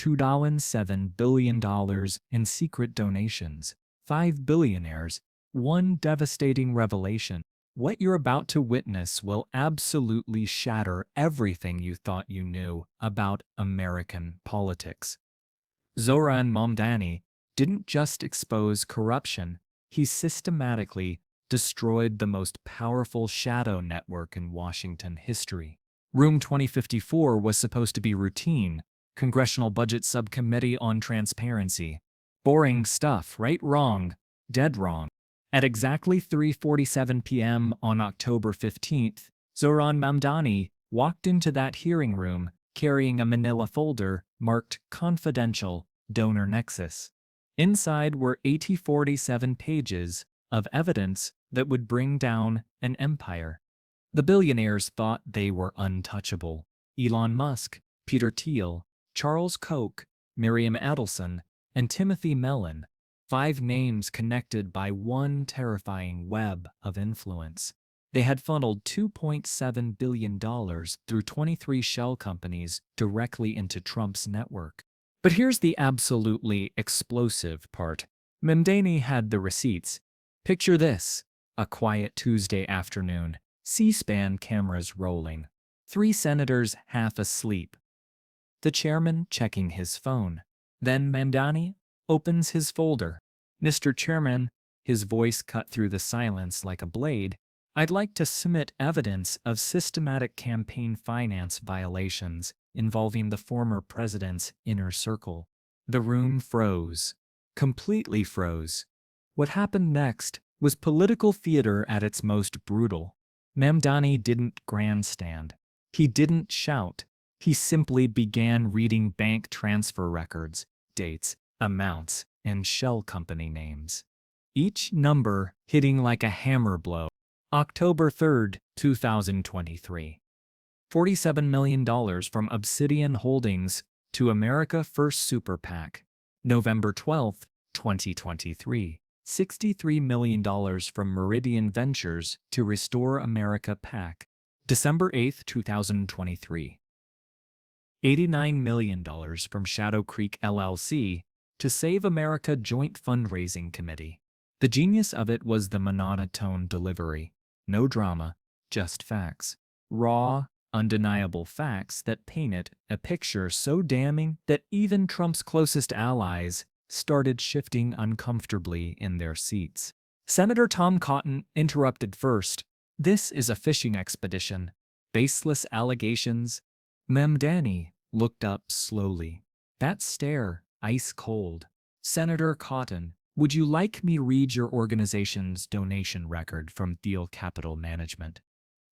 $2.7 billion in secret donations, 5 billionaires, one devastating revelation. What you're about to witness will absolutely shatter everything you thought you knew about American politics. Zohran Mamdani didn't just expose corruption, he systematically destroyed the most powerful shadow network in Washington history. Room 2054 was supposed to be routine, Congressional Budget Subcommittee on Transparency. Boring stuff, right? Wrong. Dead wrong. At exactly 3:47 p.m. on October 15th, Zohran Mamdani walked into that hearing room carrying a manila folder marked Confidential Donor Nexus. Inside were 47 pages of evidence that would bring down an empire. The billionaires thought they were untouchable. Elon Musk, Peter Thiel, Charles Koch, Miriam Adelson, and Timothy Mellon, 5 names connected by one terrifying web of influence. They had funneled $2.7 billion through 23 shell companies directly into Trump's network. But here's the absolutely explosive part. Mamdani had the receipts. Picture this: a quiet Tuesday afternoon, C-SPAN cameras rolling, 3 senators half asleep, the chairman checking his phone. Then Mamdani opens his folder. "Mr. Chairman," his voice cut through the silence like a blade, "I'd like to submit evidence of systematic campaign finance violations involving the former president's inner circle." The room froze. Completely froze. What happened next was political theater at its most brutal. Mamdani didn't grandstand. He didn't shout. He simply began reading bank transfer records, dates, amounts, and shell company names. Each number hitting like a hammer blow. October 3rd, 2023. $47 million from Obsidian Holdings to America First Super PAC. November 12th, 2023. $63 million from Meridian Ventures to Restore America PAC. December 8th, 2023. $89 million from Shadow Creek LLC to Save America Joint Fundraising Committee. The genius of it was the monotone delivery. No drama, just facts. Raw, undeniable facts that painted a picture so damning that even Trump's closest allies started shifting uncomfortably in their seats. Senator Tom Cotton interrupted first. "This is a fishing expedition. Baseless allegations." Mamdani looked up slowly. That stare, ice cold. "Senator Cotton, would you like me read your organization's donation record from Thiel Capital Management?"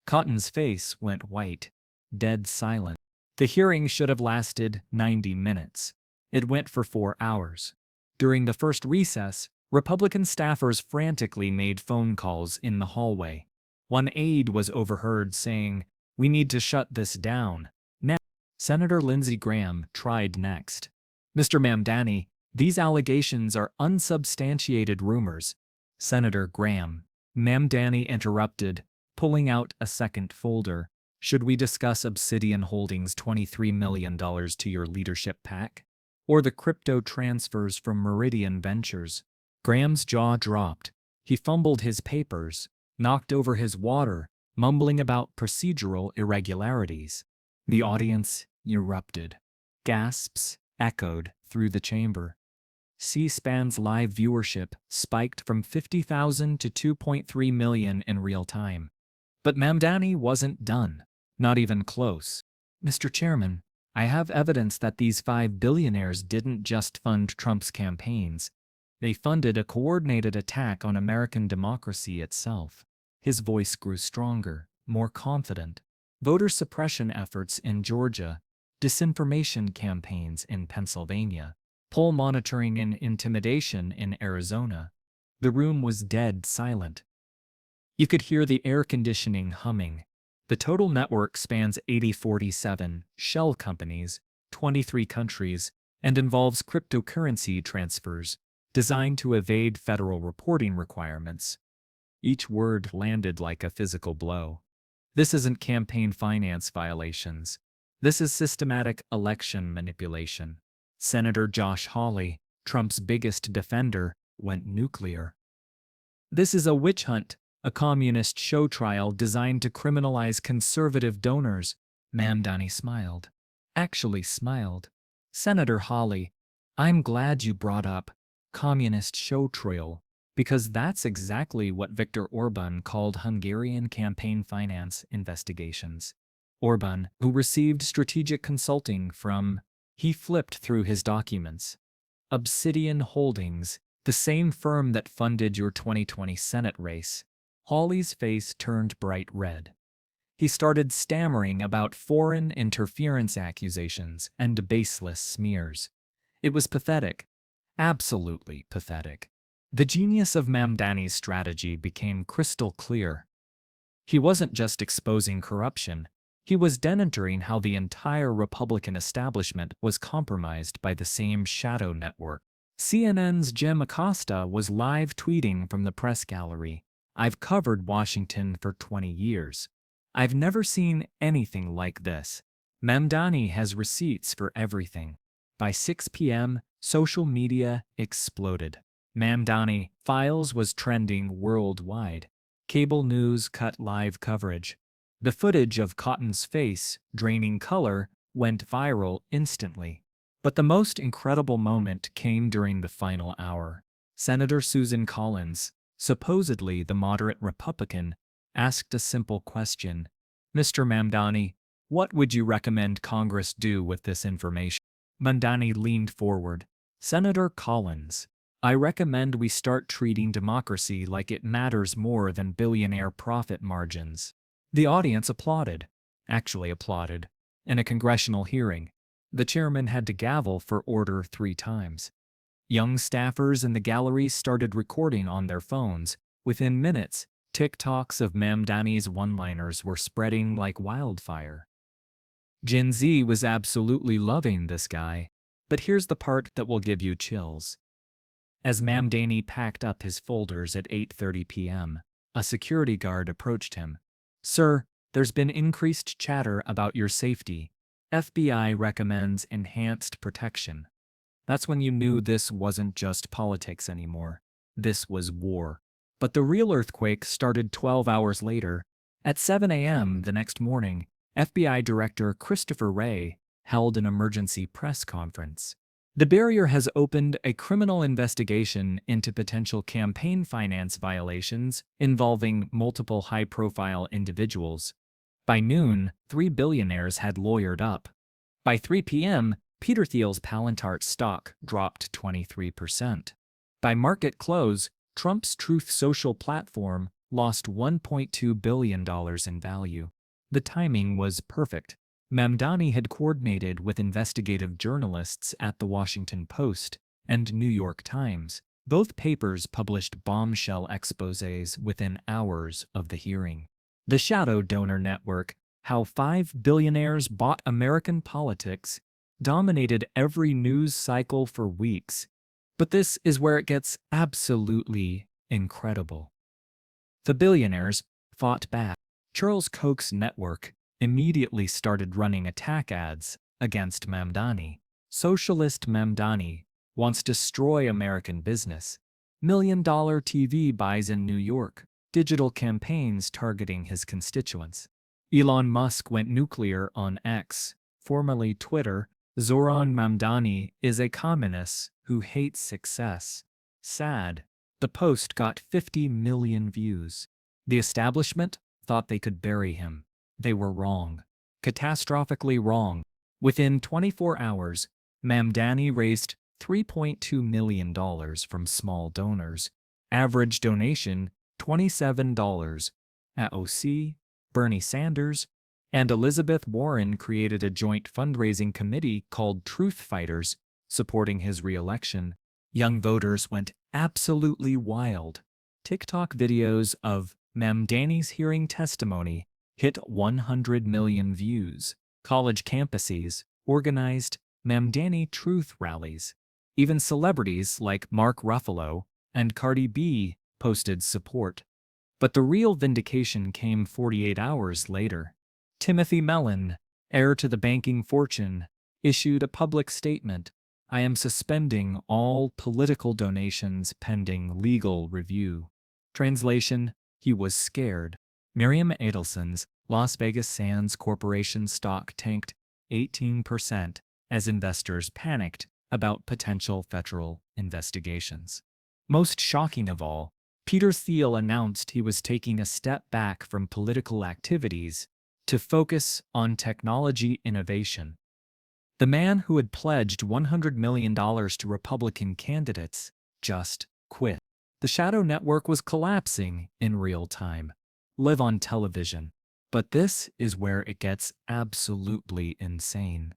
Cotton's face went white, dead silent. The hearing should have lasted 90 minutes. It went for 4 hours. During the first recess, Republican staffers frantically made phone calls in the hallway. One aide was overheard saying, "We need to shut this down now." Senator Lindsey Graham tried next. "Mr. Mamdani, these allegations are unsubstantiated rumors." "Senator Graham," Mamdani interrupted, pulling out a second folder. "Should we discuss Obsidian Holdings' $23 million to your leadership PAC? Or the crypto transfers from Meridian Ventures?" Graham's jaw dropped. He fumbled his papers, knocked over his water, mumbling about procedural irregularities. The audience erupted. Gasps echoed through the chamber. C-SPAN's live viewership spiked from 50,000 to 2.3 million in real time. But Mamdani wasn't done. Not even close. "Mr. Chairman, I have evidence that these 5 billionaires didn't just fund Trump's campaigns. They funded a coordinated attack on American democracy itself." His voice grew stronger, more confident. Voter suppression efforts in Georgia, disinformation campaigns in Pennsylvania, poll monitoring and intimidation in Arizona. The room was dead silent. You could hear the air conditioning humming. The total network spans 47 shell companies, 23 countries, and involves cryptocurrency transfers designed to evade federal reporting requirements. Each word landed like a physical blow. This isn't campaign finance violations. This is systematic election manipulation. Senator Josh Hawley, Trump's biggest defender, went nuclear. This is a witch hunt, a communist show trial designed to criminalize conservative donors. Mamdani smiled. Actually smiled. Senator Hawley, I'm glad you brought up communist show trial, because that's exactly what Viktor Orban called Hungarian campaign finance investigations. Orban, who received strategic consulting from, he flipped through his documents. Obsidian Holdings, the same firm that funded your 2020 Senate race. Hawley's face turned bright red. He started stammering about foreign interference accusations and baseless smears. It was pathetic. Absolutely pathetic. The genius of Mamdani's strategy became crystal clear. He wasn't just exposing corruption. He was denaturing how the entire Republican establishment was compromised by the same shadow network. CNN's Jim Acosta was live tweeting from the press gallery. I've covered Washington for 20 years. I've never seen anything like this. Mamdani has receipts for everything. By 6 p.m., social media exploded. Mamdani Files was trending worldwide. Cable news cut live coverage. The footage of Cotton's face, draining color, went viral instantly. But the most incredible moment came during the final hour. Senator Susan Collins, supposedly the moderate Republican, asked a simple question. Mr. Mamdani, what would you recommend Congress do with this information? Mamdani leaned forward. Senator Collins, I recommend we start treating democracy like it matters more than billionaire profit margins. The audience applauded. Actually applauded. In a congressional hearing, the chairman had to gavel for order 3 times. Young staffers in the gallery started recording on their phones. Within minutes, TikToks of Mamdani's one-liners were spreading like wildfire. Gen Z was absolutely loving this guy, but here's the part that will give you chills. As Mamdani packed up his folders at 8:30 p.m., a security guard approached him. Sir, there's been increased chatter about your safety. FBI recommends enhanced protection. That's when you knew this wasn't just politics anymore. This was war. But the real earthquake started 12 hours later. At 7 a.m. the next morning, FBI Director Christopher Wray held an emergency press conference. The barrier has opened a criminal investigation into potential campaign finance violations involving multiple high-profile individuals. By noon, 3 billionaires had lawyered up. By 3 p.m., Peter Thiel's Palantart stock dropped 23%. By market close, Trump's Truth Social platform lost $1.2 billion in value. The timing was perfect. Mamdani had coordinated with investigative journalists at The Washington Post and New York Times. Both papers published bombshell exposés within hours of the hearing. The Shadow Donor Network, How 5 Billionaires Bought American Politics, dominated every news cycle for weeks. But this is where it gets absolutely incredible. The billionaires fought back. Charles Koch's network immediately started running attack ads against Mamdani. Socialist Mamdani wants to destroy American business. $1 million TV buys in New York. Digital campaigns targeting his constituents. Elon Musk went nuclear on X, formerly Twitter. Zohran Mamdani is a communist who hates success. Sad. The post got 50 million views. The establishment thought they could bury him. They were wrong. Catastrophically wrong. Within 24 hours, Mamdani raised $3.2 million from small donors. Average donation, $27. AOC, Bernie Sanders, and Elizabeth Warren created a joint fundraising committee called Truth Fighters, supporting his re-election. Young voters went absolutely wild. TikTok videos of Mamdani's hearing testimony hit 100 million views. College campuses organized Mamdani truth rallies. Even celebrities like Mark Ruffalo and Cardi B posted support. But the real vindication came 48 hours later. Timothy Mellon, heir to the banking fortune, issued a public statement. I am suspending all political donations pending legal review. Translation: he was scared. Miriam Adelson's Las Vegas Sands Corporation stock tanked 18% as investors panicked about potential federal investigations. Most shocking of all, Peter Thiel announced he was taking a step back from political activities to focus on technology innovation. The man who had pledged $100 million to Republican candidates just quit. The shadow network was collapsing in real time, live on television. But this is where it gets absolutely insane.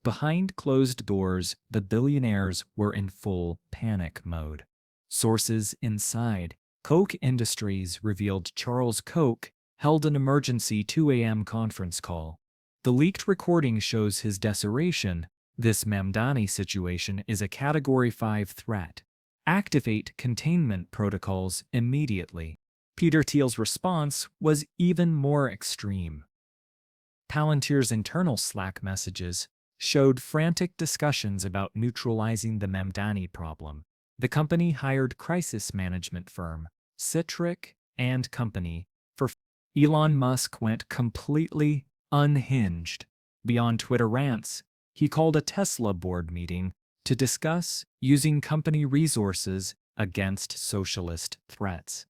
Behind closed doors, the billionaires were in full panic mode. Sources inside Koch Industries revealed Charles Koch held an emergency 2 a.m. conference call. The leaked recording shows his desperation. This Mamdani situation is a Category 5 threat. Activate containment protocols immediately. Peter Thiel's response was even more extreme. Palantir's internal Slack messages showed frantic discussions about neutralizing the Mamdani problem. The company hired crisis management firm Citric and Company for Elon Musk went completely unhinged. Beyond Twitter rants, he called a Tesla board meeting to discuss using company resources against socialist threats.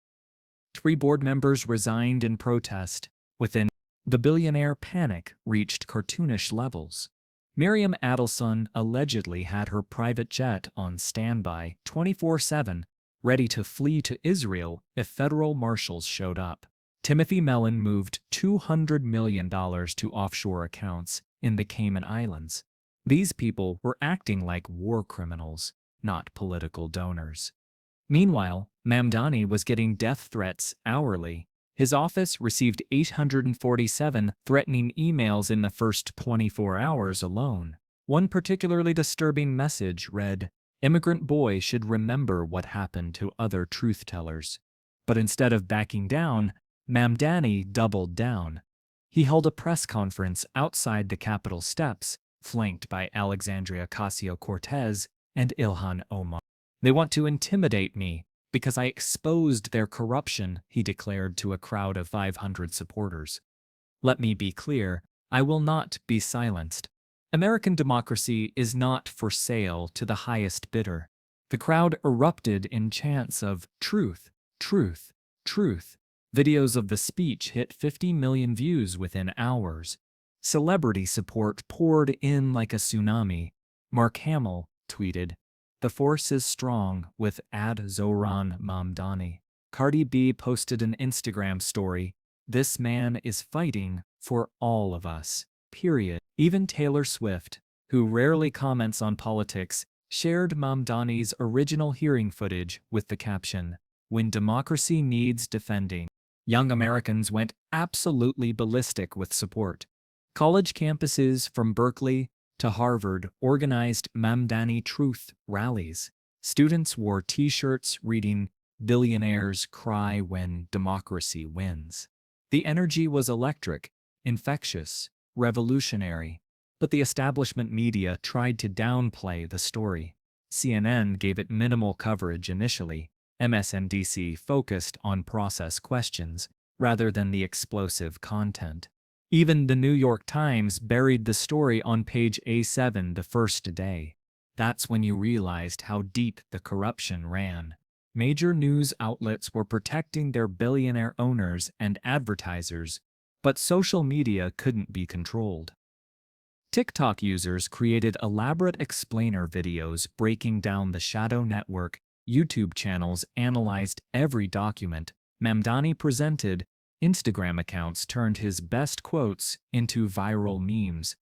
3 board members resigned in protest. Within the billionaire panic reached cartoonish levels. Miriam Adelson allegedly had her private jet on standby 24/7, ready to flee to Israel if federal marshals showed up. Timothy Mellon moved $200 million to offshore accounts in the Cayman Islands. These people were acting like war criminals, not political donors. Meanwhile, Mamdani was getting death threats hourly. His office received 847 threatening emails in the first 24 hours alone. One particularly disturbing message read, "Immigrant boy should remember what happened to other truth-tellers." But instead of backing down, Mamdani doubled down. He held a press conference outside the Capitol steps, flanked by Alexandria Ocasio-Cortez and Ilhan Omar. "They want to intimidate me because I exposed their corruption," he declared to a crowd of 500 supporters. "Let me be clear, I will not be silenced. American democracy is not for sale to the highest bidder." The crowd erupted in chants of "Truth, truth, truth." Videos of the speech hit 50 million views within hours. Celebrity support poured in like a tsunami. Mark Hamill tweeted, "The force is strong," with @Zohran Mamdani. Cardi B posted an Instagram story, "This man is fighting for all of us, period." Even Taylor Swift, who rarely comments on politics, shared Mamdani's original hearing footage with the caption, "When democracy needs defending." Young Americans went absolutely ballistic with support. College campuses from Berkeley to Harvard organized Mamdani Truth rallies. Students wore T-shirts reading, "Billionaires cry when democracy wins." The energy was electric, infectious, revolutionary. But the establishment media tried to downplay the story. CNN gave it minimal coverage initially. MSNBC focused on process questions rather than the explosive content. Even the New York Times buried the story on page A7 the first day. That's when you realized how deep the corruption ran. Major news outlets were protecting their billionaire owners and advertisers, but social media couldn't be controlled. TikTok users created elaborate explainer videos breaking down the shadow network. YouTube channels analyzed every document Mamdani presented. Instagram accounts turned his best quotes into viral memes.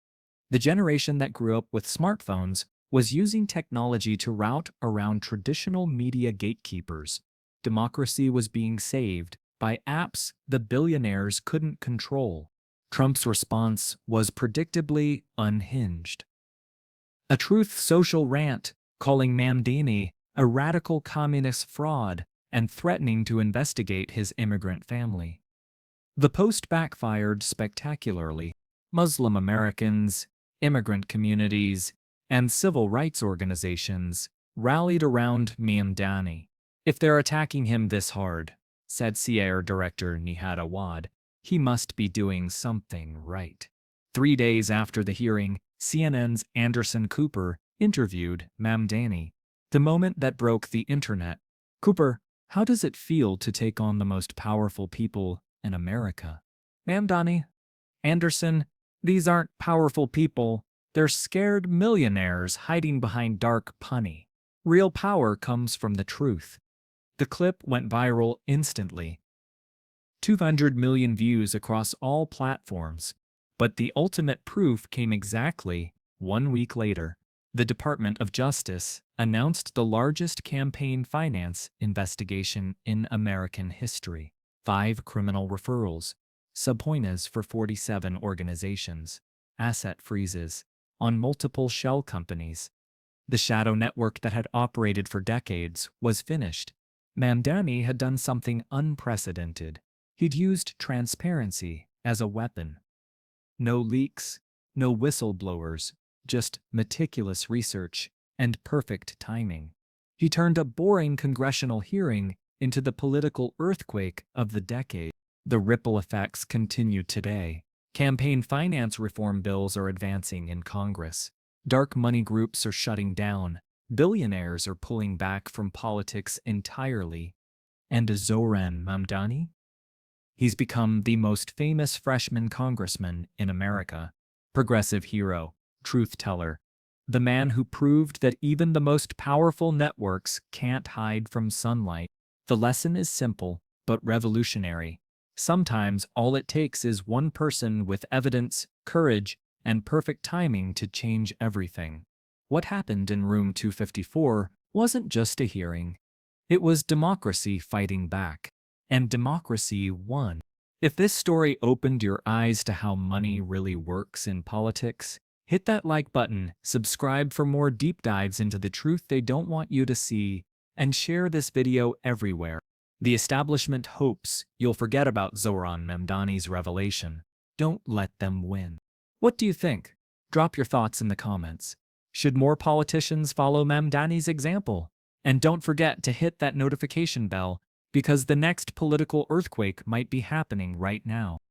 The generation that grew up with smartphones was using technology to route around traditional media gatekeepers. Democracy was being saved by apps the billionaires couldn't control. Trump's response was predictably unhinged. A Truth Social rant calling Mamdani a radical communist fraud and threatening to investigate his immigrant family. The post backfired spectacularly. Muslim Americans, immigrant communities, and civil rights organizations rallied around Mamdani. If they're attacking him this hard, said CAIR Director Nihat Awad, he must be doing something right. 3 days after the hearing, CNN's Anderson Cooper interviewed Mamdani. The moment that broke the internet. Cooper, how does it feel to take on the most powerful people in America? Mamdani, Anderson, these aren't powerful people. They're scared millionaires hiding behind dark punny. Real power comes from the truth. The clip went viral instantly. 200 million views across all platforms. But the ultimate proof came exactly 1 week later. The Department of Justice announced the largest campaign finance investigation in American history. 5 criminal referrals, subpoenas for 47 organizations, asset freezes on multiple shell companies. The shadow network that had operated for decades was finished. Mamdani had done something unprecedented. He'd used transparency as a weapon. No leaks, no whistleblowers, just meticulous research and perfect timing. He turned a boring congressional hearing into the political earthquake of the decade. The ripple effects continue today. Campaign finance reform bills are advancing in Congress. Dark money groups are shutting down. Billionaires are pulling back from politics entirely. And Zohran Mamdani? He's become the most famous freshman congressman in America. Progressive hero, truth teller, the man who proved that even the most powerful networks can't hide from sunlight. The lesson is simple, but revolutionary. Sometimes all it takes is one person with evidence, courage, and perfect timing to change everything. What happened in room 254 wasn't just a hearing. It was democracy fighting back. And democracy won. If this story opened your eyes to how money really works in politics, hit that like button, subscribe for more deep dives into the truth they don't want you to see, and share this video everywhere. The establishment hopes you'll forget about Zohran Mamdani's revelation. Don't let them win. What do you think? Drop your thoughts in the comments. Should more politicians follow Mamdani's example? And don't forget to hit that notification bell, because the next political earthquake might be happening right now.